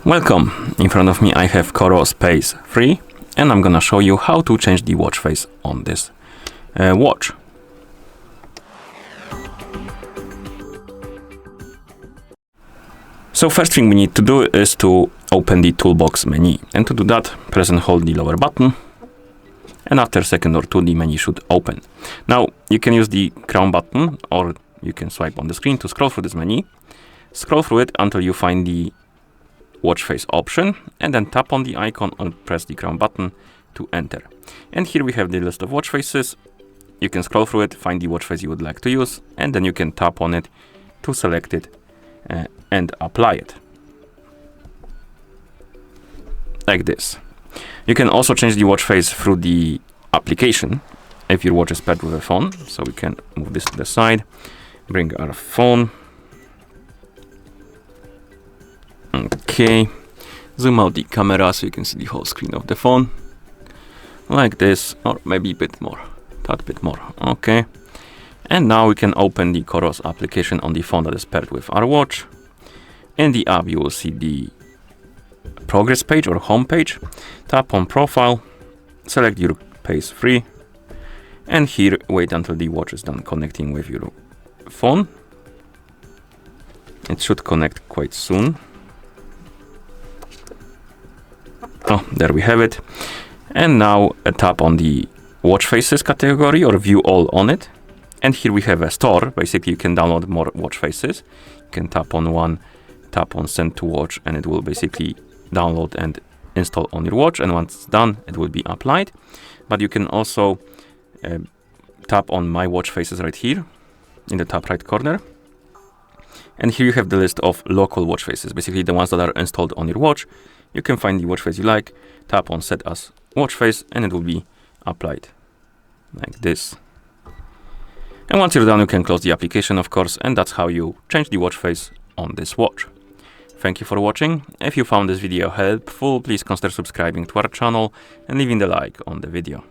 Welcome! In front of me I have COROS Pace 3 and I'm gonna show you how to change the watch face on this watch. So first thing we need to do is to open the toolbox menu, and to do that press and hold the lower button, and after a second or two the menu should open. Now you can use the crown button or you can swipe on the screen to scroll through this menu. Scroll through it until you find the watch face option and then tap on the icon or press the crown button to enter. And here we have the list of watch faces. You can scroll through it, find the watch face you would like to use, and then you can tap on it to select it and apply it. Like this. You can also change the watch face through the application if your watch is paired with a phone. So we can move this to the side, bring our phone. Okay, zoom out the camera so you can see the whole screen of the phone. Like this, or maybe a bit more, that bit more. Okay. And now we can open the COROS application on the phone that is paired with our watch. In the app you will see the progress page or home page. Tap on profile, select your Pace 3, and here wait until the watch is done connecting with your phone. It should connect quite soon. Oh, there we have it. And now tap on the watch faces category or view all on it. And here we have a store. Basically you can download more watch faces. You can tap on one, tap on send to watch, and it will basically download and install on your watch, and once it's done it will be applied. But you can also tap on my watch faces right here in the top right corner. And here you have the list of local watch faces, basically the ones that are installed on your watch. You can find the watch face you like, tap on set as watch face, and it will be applied like this. And once you're done, you can close the application, of course, and that's how you change the watch face on this watch. Thank you for watching. If you found this video helpful, please consider subscribing to our channel and leaving the like on the video.